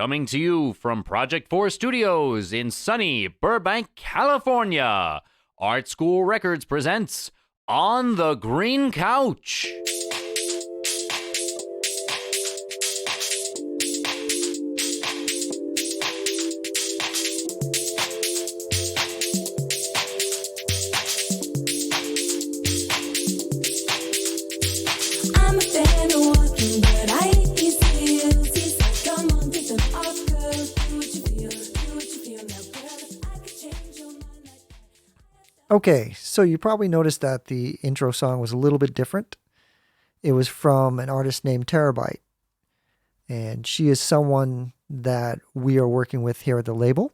Coming to you from Project 4 Studios in sunny Burbank, California, ArtSchool Records presents On the Green Couch. I'm a fan of walking, but I hate these heels. He said, come on, take them off, girl. Do what you feel now, girl. I could change your mind like that. Okay, so you probably noticed that the intro song was a little bit different. It was from an artist named Terabyte, and she is someone that we are working with here at the label.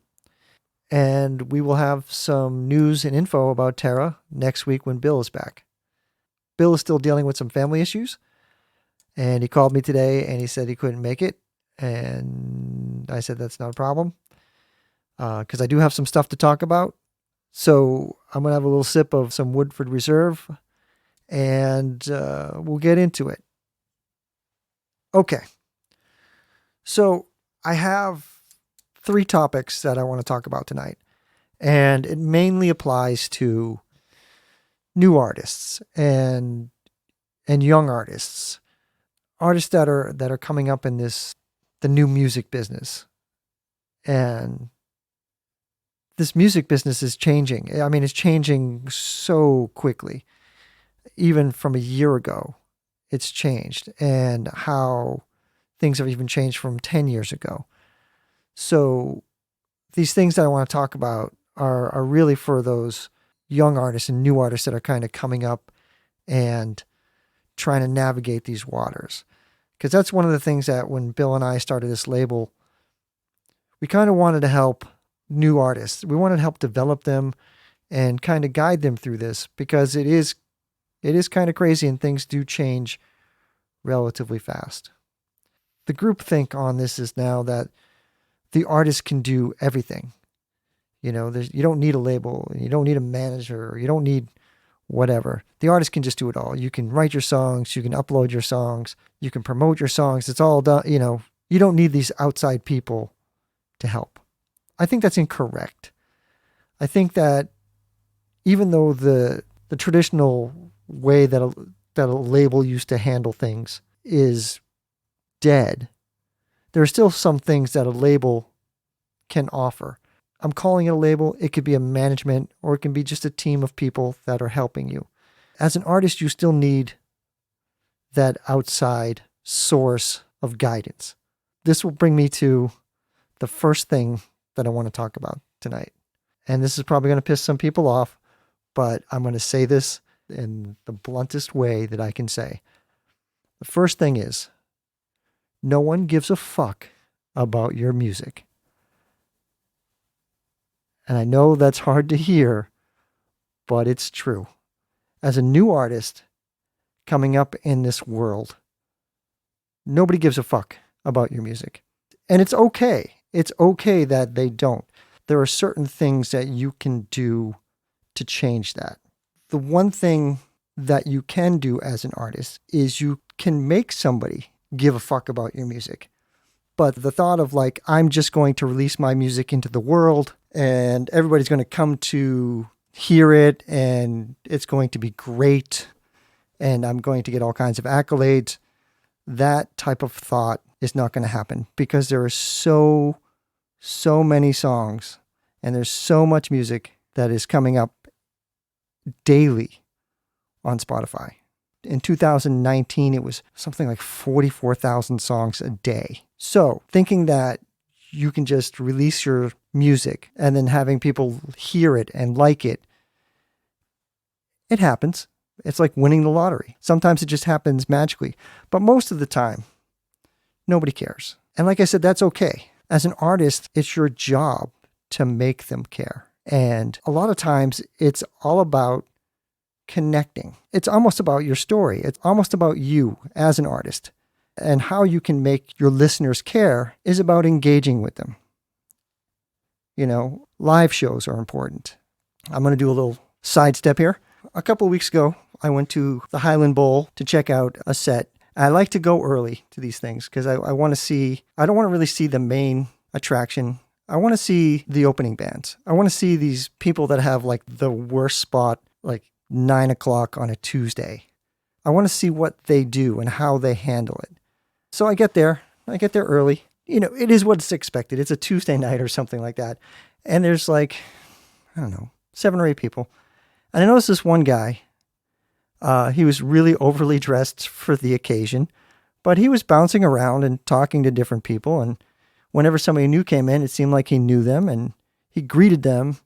And we will have some news and info about Tara next week when Bill is back. Bill is still dealing with some family issues, and he called me today and he said he couldn't make it. And I said that's not a problem, because I do have some stuff to talk about. So I'm going to have a little sip of some Woodford Reserve, and we'll get into it. Okay. So I have 3 topics that I want to talk about tonight, and it mainly applies to new artists and young artists that are coming up in the new music business. And this music business is changing. I mean, it's changing so quickly. Even from a year ago, it's changed, and how things have even changed from 10 years ago. So these things that I want to talk about are really for those young artists and new artists that are kind of coming up and trying to navigate these waters. Because that's one of the things that when Bill and I started this label, we kind of wanted to help new artists. We wanted to help develop them and kind of guide them through this, because it is kind of crazy and things do change relatively fast. The groupthink on this is now that the artist can do everything. You know, you don't need a label, you don't need a manager, you don't need whatever. The artist can just do it all. You can write your songs, you can upload your songs, you can promote your songs. It's all done. You know, you don't need these outside people to help. I think that's incorrect. I think that even though the traditional way that a label used to handle things is dead, there are still some things that a label can offer. I'm calling it a label. It could be a management, or it can be just a team of people that are helping you. As an artist, you still need that outside source of guidance. This will bring me to the first thing that I want to talk about tonight. And this is probably going to piss some people off, but I'm going to say this in the bluntest way that I can say. The first thing is, no one gives a fuck about your music. And I know that's hard to hear, but it's true. As a new artist coming up in this world, nobody gives a fuck about your music. And it's okay. It's okay that they don't. There are certain things that you can do to change that. The one thing that you can do as an artist is you can make somebody give a fuck about your music. But the thought of like, I'm just going to release my music into the world and everybody's going to come to hear it and it's going to be great and I'm going to get all kinds of accolades, that type of thought is not going to happen, because there are so many songs and there's so much music that is coming up daily on Spotify. In 2019, it was something like 44,000 songs a day. So thinking that you can just release your music and then having people hear it and like it, it happens. It's like winning the lottery. Sometimes it just happens magically. But most of the time, nobody cares. And like I said, that's okay. As an artist, it's your job to make them care. And a lot of times, it's all about connecting. It's almost about your story. It's almost about you as an artist. And how you can make your listeners care is about engaging with them. You know, live shows are important. I'm going to do a little sidestep here. A couple of weeks ago, I went to the Highland Bowl to check out a set I like to go early to these things because I want to see, I don't want to really see the main attraction. I want to see the opening bands. I want to see these people that have like the worst spot, like 9 o'clock on a Tuesday. I want to see what they do and how they handle it. So I get there early. You know, it is what's expected. It's a Tuesday night or something like that. And there's like, I don't know, 7 or 8 people. And I noticed this one guy. He was really overly dressed for the occasion, but he was bouncing around and talking to different people. And whenever somebody new came in, it seemed like he knew them and he greeted them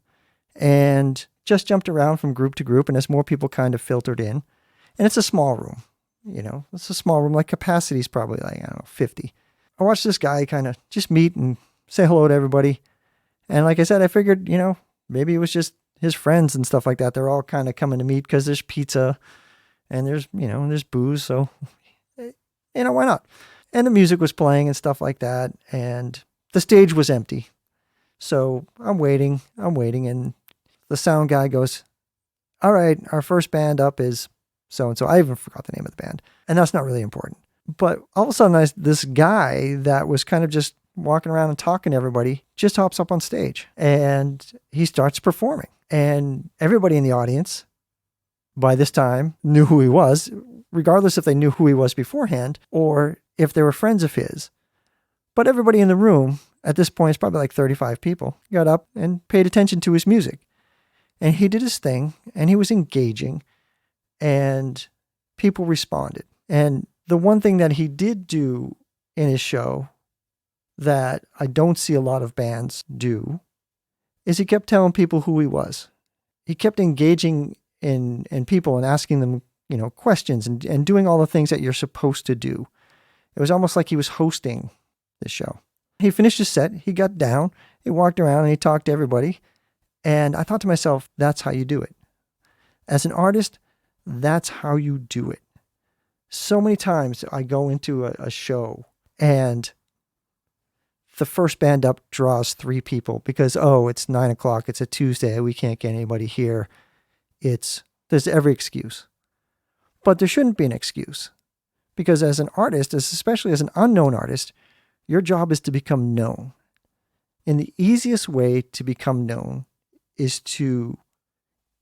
and just jumped around from group to group. And as more people kind of filtered in, and it's a small room, you know, it's a small room, like capacity is probably like, I don't know, 50. I watched this guy kind of just meet and say hello to everybody. And like I said, I figured, you know, maybe it was just his friends and stuff like that. They're all kind of coming to meet because there's pizza and there's, you know, there's booze. So, you know, why not? And the music was playing and stuff like that. And the stage was empty. So I'm waiting. And the sound guy goes, all right, our first band up is so-and-so. I even forgot the name of the band. And that's not really important. But all of a sudden, this guy that was kind of just walking around and talking to everybody just hops up on stage and he starts performing. And everybody in the audience, by this time, knew who he was, regardless if they knew who he was beforehand or if they were friends of his. But everybody in the room, at this point, it's probably like 35 people, got up and paid attention to his music. And he did his thing, and he was engaging, and people responded. And the one thing that he did do in his show that I don't see a lot of bands do is he kept telling people who he was. He kept engaging in people and asking them, you know, questions and doing all the things that you're supposed to do. It was almost like he was hosting the show. He finished his set. He got down. He walked around and he talked to everybody. And I thought to myself, that's how you do it. As an artist, that's how you do it. So many times I go into a show and the first band up draws 3 people because, oh, it's 9 o'clock. It's a Tuesday. We can't get anybody here. There's every excuse. But there shouldn't be an excuse because as an artist, especially as an unknown artist, your job is to become known. And the easiest way to become known is to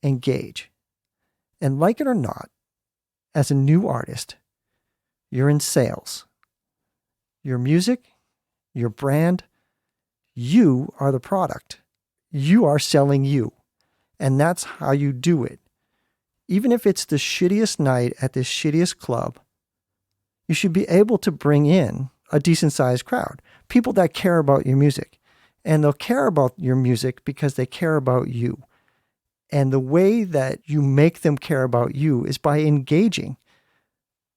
engage. And like it or not, as a new artist, you're in sales. Your music, your brand, you are the product. You are selling you. And that's how you do it. Even if it's the shittiest night at this shittiest club, you should be able to bring in a decent sized crowd. People that care about your music. And they'll care about your music because they care about you. And the way that you make them care about you is by engaging,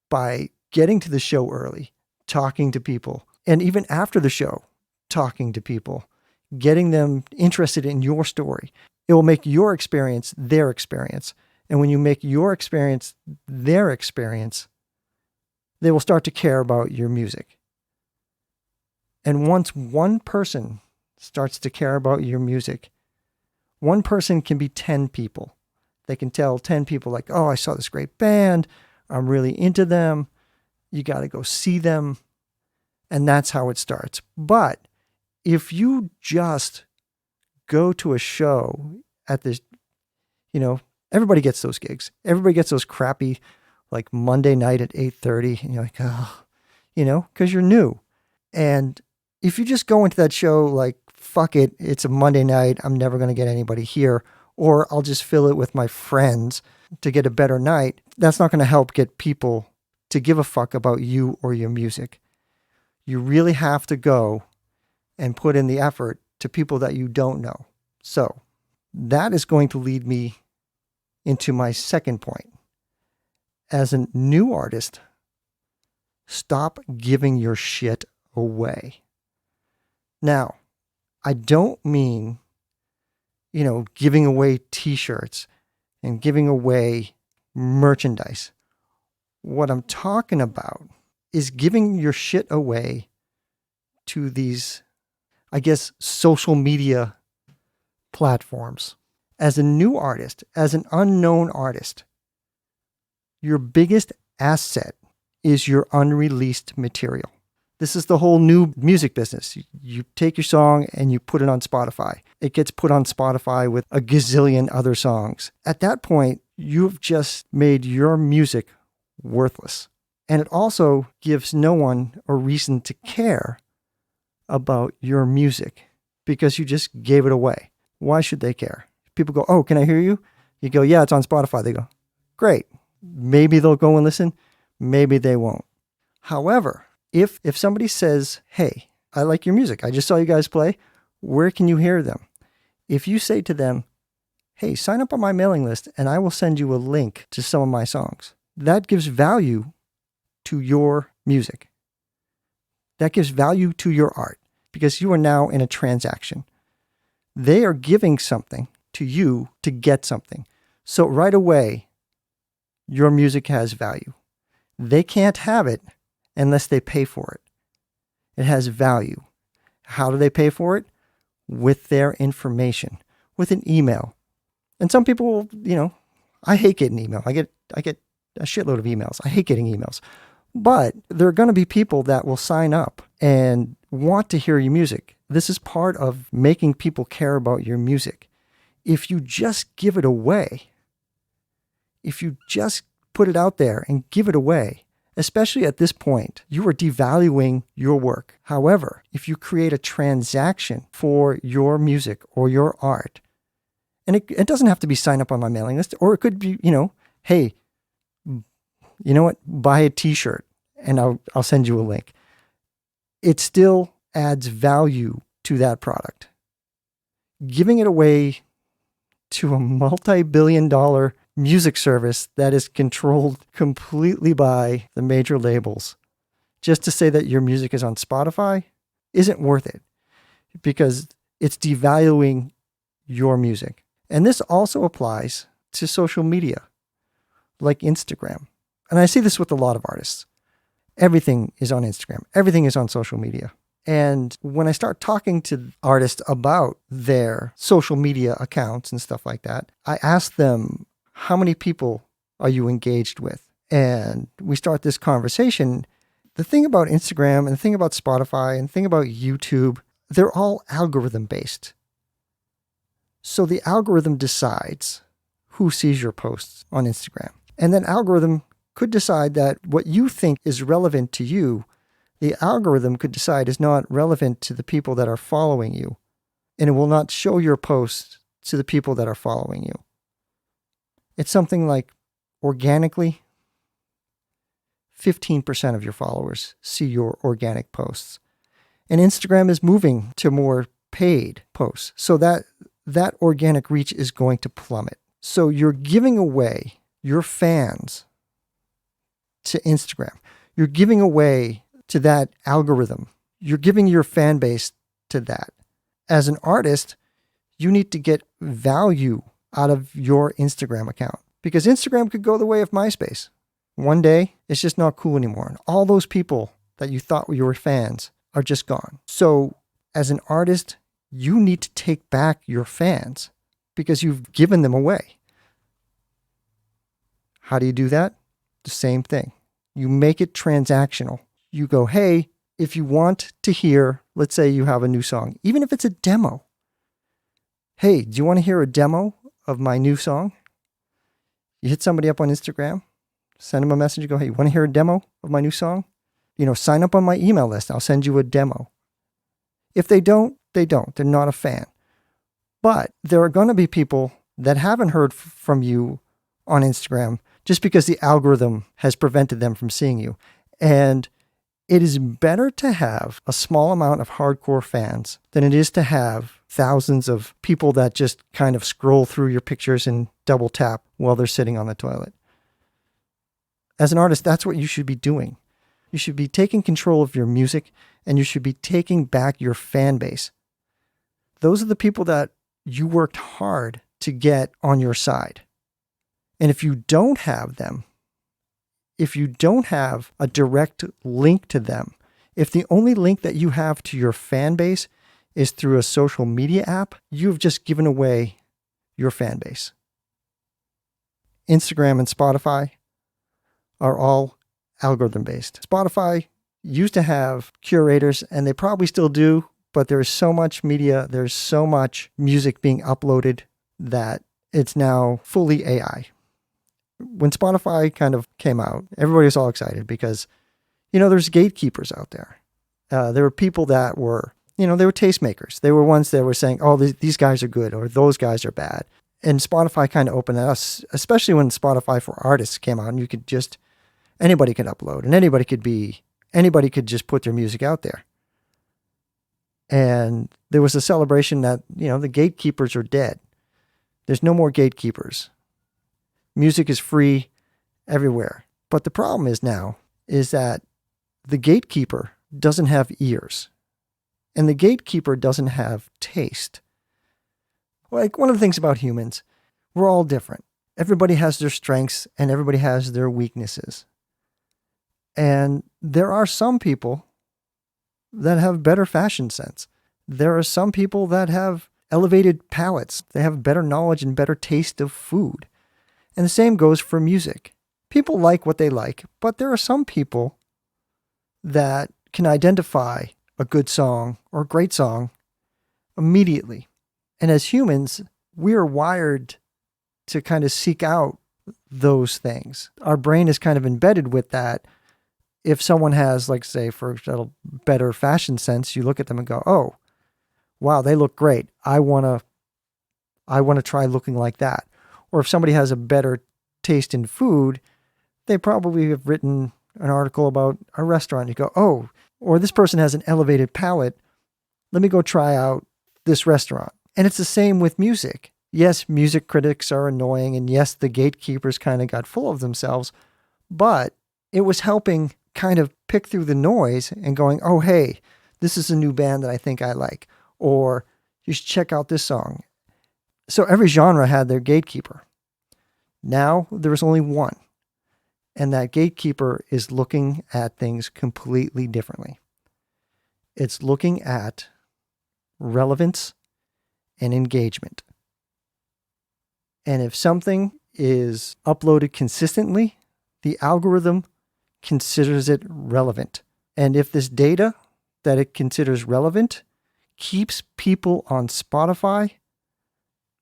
by getting to the show early, talking to people, and even after the show, talking to people, getting them interested in your story. It will make your experience their experience. And when you make your experience their experience, they will start to care about your music. And once one person starts to care about your music, one person can be 10 people. They can tell 10 people like, oh, I saw this great band. I'm really into them. You got to go see them. And that's how it starts. But if you just go to a show at this, you know, everybody gets those gigs. Everybody gets those crappy, like Monday night at 8:30. And you're like, oh, you know, because you're new. And if you just go into that show like, fuck it, it's a Monday night, I'm never going to get anybody here, or I'll just fill it with my friends to get a better night, that's not going to help get people to give a fuck about you or your music. You really have to go and put in the effort to people that you don't know. So that is going to lead me into my second point. As a new artist, stop giving your shit away. Now, I don't mean, you know, giving away t-shirts and giving away merchandise. What I'm talking about is giving your shit away to these, I guess, social media platforms. As a new artist, as an unknown artist, your biggest asset is your unreleased material. This is the whole new music business. You take your song and you put it on Spotify. It gets put on Spotify with a gazillion other songs. At that point, you've just made your music worthless. And it also gives no one a reason to care about your music because you just gave it away. Why should they care? People go, oh, can I hear you? You go, yeah, it's on Spotify. They go, great. Maybe they'll go and listen. Maybe they won't. However, if somebody says, hey, I like your music. I just saw you guys play. Where can you hear them? If you say to them, hey, sign up on my mailing list and I will send you a link to some of my songs. That gives value to your music. That gives value to your art because you are now in a transaction. They are giving something to you to get something. So right away, your music has value. They can't have it unless they pay for it. It has value. How do they pay for it? With their information, with an email. And some people, I hate getting email. I get a shitload of emails. I hate getting emails. But there are going to be people that will sign up and want to hear your music. This is part of making people care about your music. If you just give it away, if you just put it out there and give it away, especially at this point, you are devaluing your work. However, if you create a transaction for your music or your art, and it doesn't have to be sign up on my mailing list, or it could be, hey, you know what? Buy a t-shirt and I'll send you a link. It still adds value to that product. Giving it away to a multi-billion-dollar music service that is controlled completely by the major labels, just to say that your music is on Spotify, isn't worth it because it's devaluing your music. And this also applies to social media like Instagram. And I see this with a lot of artists. Everything is on Instagram. Everything is on social media. And when I start talking to artists about their social media accounts and stuff like that, I ask them, how many people are you engaged with? And we start this conversation. The thing about Instagram and the thing about Spotify and the thing about YouTube, they're all algorithm based. So the algorithm decides who sees your posts on Instagram. And then algorithm could decide that what you think is relevant to you, the algorithm could decide is not relevant to the people that are following you. And it will not show your posts to the people that are following you. It's something like organically, 15% of your followers see your organic posts. And Instagram is moving to more paid posts. So that organic reach is going to plummet. So you're giving away your fans to Instagram. You're giving away to that algorithm. You're giving your fan base to that. As an artist, you need to get value out of your Instagram account because Instagram could go the way of MySpace. One day, it's just not cool anymore. And all those people that you thought were your fans are just gone. So as an artist, you need to take back your fans because you've given them away. How do you do that? The same thing. You make it transactional. You go, hey, if you want to hear, let's say you have a new song, even if it's a demo. Hey, do you want to hear a demo of my new song? You hit somebody up on Instagram, send them a message, go, hey, you want to hear a demo of my new song? Sign up on my email list. I'll send you a demo. If they don't, they don't. They're not a fan. But there are going to be people that haven't heard from you on Instagram just because the algorithm has prevented them from seeing you. And it is better to have a small amount of hardcore fans than it is to have thousands of people that just kind of scroll through your pictures and double tap while they're sitting on the toilet. As an artist, that's what you should be doing. You should be taking control of your music and you should be taking back your fan base. Those are the people that you worked hard to get on your side. And if you don't have them, if you don't have a direct link to them, if the only link that you have to your fan base is through a social media app, you've just given away your fan base. Instagram and Spotify are all algorithm based. Spotify used to have curators, and they probably still do, but there's so much media, there's so much music being uploaded that it's now fully AI. When Spotify kind of came out, everybody was all excited because, there's gatekeepers out there. There were people that were, they were tastemakers. They were ones that were saying, oh, these guys are good or those guys are bad. And Spotify kind of opened us, especially when Spotify for Artists came out, and you could just, anybody could upload and anybody could just put their music out there. And there was a celebration that, the gatekeepers are dead. There's no more gatekeepers. Music is free everywhere. But the problem is that the gatekeeper doesn't have ears. And the gatekeeper doesn't have taste. Like, one of the things about humans, we're all different. Everybody has their strengths and everybody has their weaknesses. And there are some people that have better fashion sense. There are some people that have elevated palates. They have better knowledge and better taste of food. And the same goes for music. People like what they like, but there are some people that can identify a good song or a great song immediately. And as humans, we are wired to kind of seek out those things. Our brain is kind of embedded with that. If someone has, like, say, for a better fashion sense, you look at them and go, oh, wow, they look great. I want to try looking like that. Or if somebody has a better taste in food, they probably have written an article about a restaurant. You go, oh, or this person has an elevated palate. Let me go try out this restaurant. And it's the same with music. Yes, music critics are annoying, and yes, the gatekeepers kind of got full of themselves, but it was helping kind of pick through the noise and going, oh, hey, this is a new band that I think I like, or you should check out this song. So every genre had their gatekeeper. Now there's only one, and that gatekeeper is looking at things completely differently. It's looking at relevance and engagement. And if something is uploaded consistently, the algorithm considers it relevant. And if this data that it considers relevant keeps people on Spotify,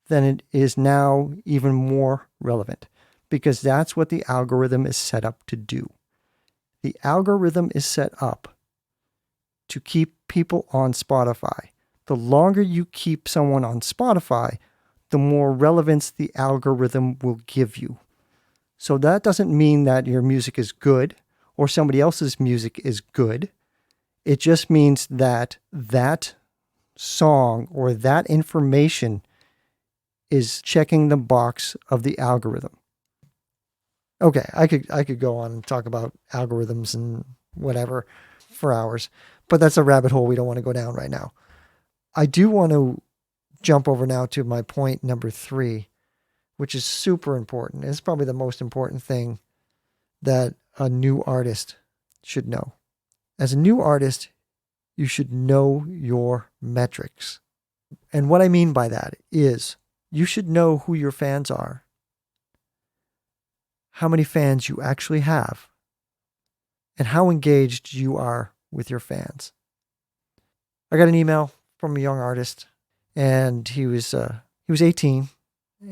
then it is now even more relevant, because that's what the algorithm is set up to do. The algorithm is set up to keep people on Spotify. The longer you keep someone on Spotify, the more relevance the algorithm will give you. So that doesn't mean that your music is good or somebody else's music is good. It just means that that song or that information is checking the box of the algorithm. Okay, I could go on and talk about algorithms and whatever for hours, but that's a rabbit hole we don't want to go down right now. I do want to jump over now to my point number 3, which is super important. It's probably the most important thing that a new artist should know. As a new artist, you should know your metrics. And what I mean by that is you should know who your fans are, how many fans you actually have, and how engaged you are with your fans. I got an email from a young artist, and he was 18,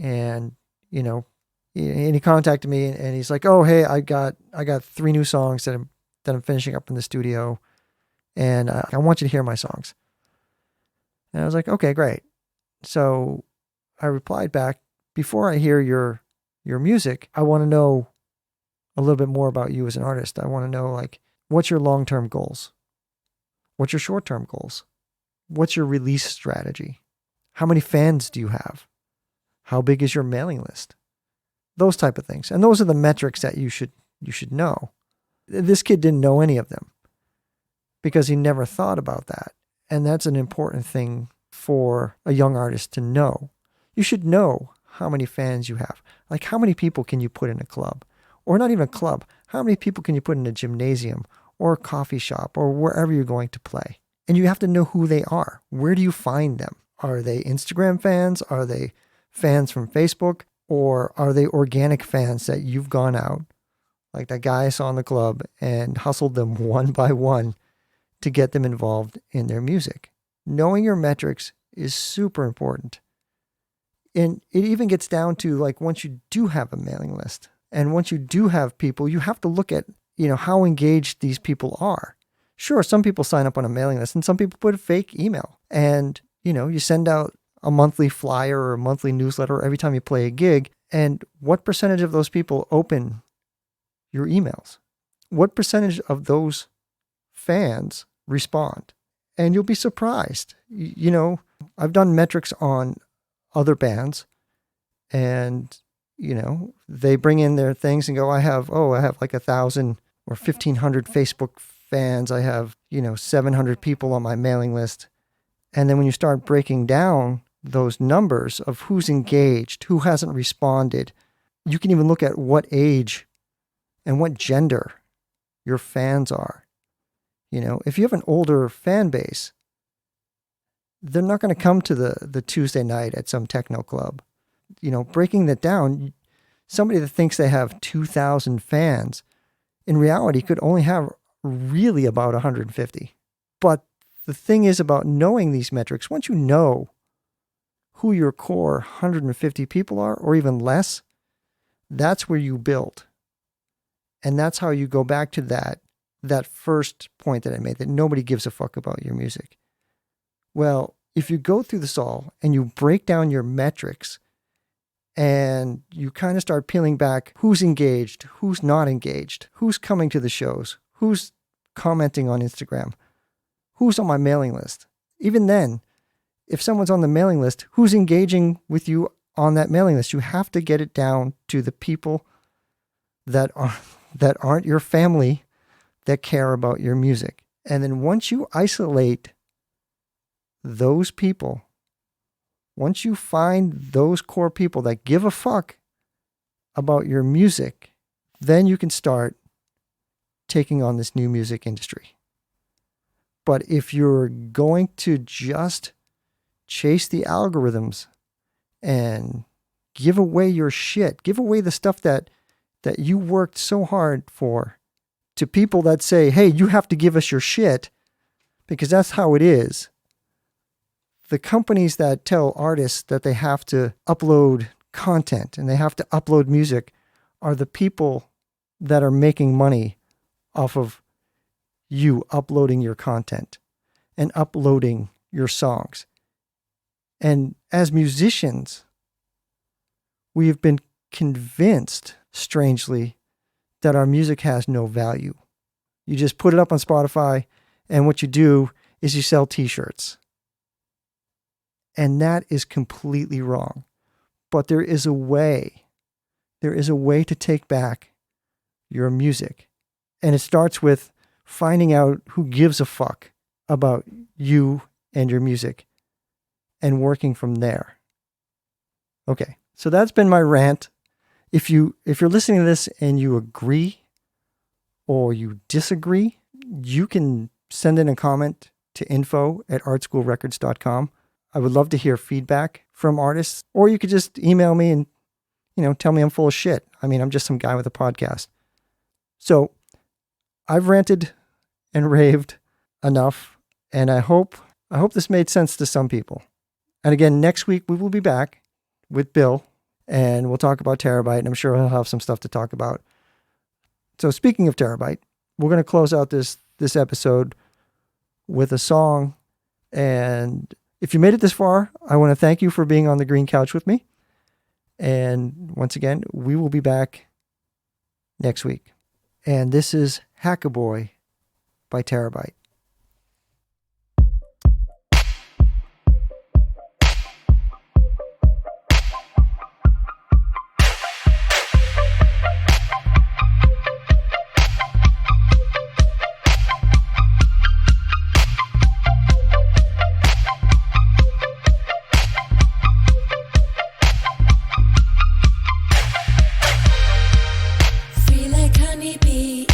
and and he contacted me, and he's like, "Oh, hey, I got 3 new songs that I'm finishing up in the studio, and I want you to hear my songs." And I was like, "Okay, great." So I replied back, "Before I hear your music, I want to know a little bit more about you as an artist. I want to know, like, what's your long-term goals? What's your short-term goals? What's your release strategy? How many fans do you have? How big is your mailing list?" Those type of things. And those are the metrics that you should know. This kid didn't know any of them because he never thought about that. And that's an important thing for a young artist to know. You should know how many fans you have. Like, how many people can you put in a club? Or not even a club. How many people can you put in a gymnasium or a coffee shop or wherever you're going to play? And you have to know who they are. Where do you find them? Are they Instagram fans? Are they fans from Facebook? Or are they organic fans that you've gone out, like that guy I saw in the club, and hustled them one by one to get them involved in their music. Knowing your metrics is super important. And it even gets down to like once you do have a mailing list and once you do have people, you have to look at, how engaged these people are. Sure, some people sign up on a mailing list and some people put a fake email. And, you send out a monthly flyer or a monthly newsletter every time you play a gig. And what percentage of those people open your emails? What percentage of those fans respond? And you'll be surprised. I've done metrics on other bands and, they bring in their things and go, I have like 1,000 or 1,500 Facebook fans. I have, 700 people on my mailing list. And then when you start breaking down those numbers of who's engaged, who hasn't responded, you can even look at what age and what gender your fans are. If you have an older fan base, they're not going to come to the Tuesday night at some techno club. Breaking that down, somebody that thinks they have 2,000 fans, in reality could only have really about 150. But the thing is about knowing these metrics, once you know who your core 150 people are, or even less, that's where you build. And that's how you go back to that first point that I made, that nobody gives a fuck about your music. Well, if you go through this all and you break down your metrics and you kind of start peeling back who's engaged, who's not engaged, who's coming to the shows, who's commenting on Instagram, who's on my mailing list. Even then, if someone's on the mailing list, who's engaging with you on that mailing list? You have to get it down to the people that aren't your family that care about your music. And then once you isolate those people, once you find those core people that give a fuck about your music, then you can start taking on this new music industry. But if you're going to just chase the algorithms and give away your shit, give away the stuff that you worked so hard for to people that say, hey, you have to give us your shit, because that's how it is. The companies that tell artists that they have to upload content and they have to upload music are the people that are making money off of you uploading your content and uploading your songs. And as musicians, we have been convinced, strangely, that our music has no value. You just put it up on Spotify, and what you do is you sell t-shirts. And that is completely wrong. But there is a way. There is a way to take back your music. And it starts with finding out who gives a fuck about you and your music and working from there. Okay, so that's been my rant. If you're listening to this and you agree or you disagree, you can send in a comment to info@artschoolrecords.com. I would love to hear feedback from artists, or you could just email me and, tell me I'm full of shit. I mean, I'm just some guy with a podcast. So I've ranted and raved enough, and I hope this made sense to some people. And again, next week we will be back with Bill, and we'll talk about Terabyte, and I'm sure he'll have some stuff to talk about. So speaking of Terabyte, we're going to close out this episode with a song. And if you made it this far, I want to thank you for being on the green couch with me. And once again, we will be back next week. And this is Hack-A-Boy by Terabyte. Free like honeybee,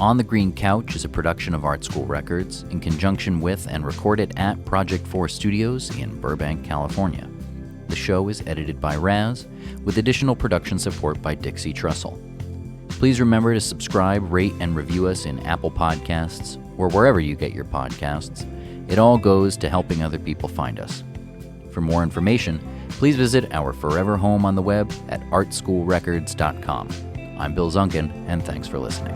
On the Green Couch is a production of ArtSchool Records in conjunction with and recorded at Project 4 Studios in Burbank, California. The show is edited by Raz, with additional production support by Dixie Trussell. Please remember to subscribe, rate, and review us in Apple Podcasts or wherever you get your podcasts. It all goes to helping other people find us. For more information, please visit our forever home on the web at artschoolrecords.com. I'm Bill Zunkin, and thanks for listening.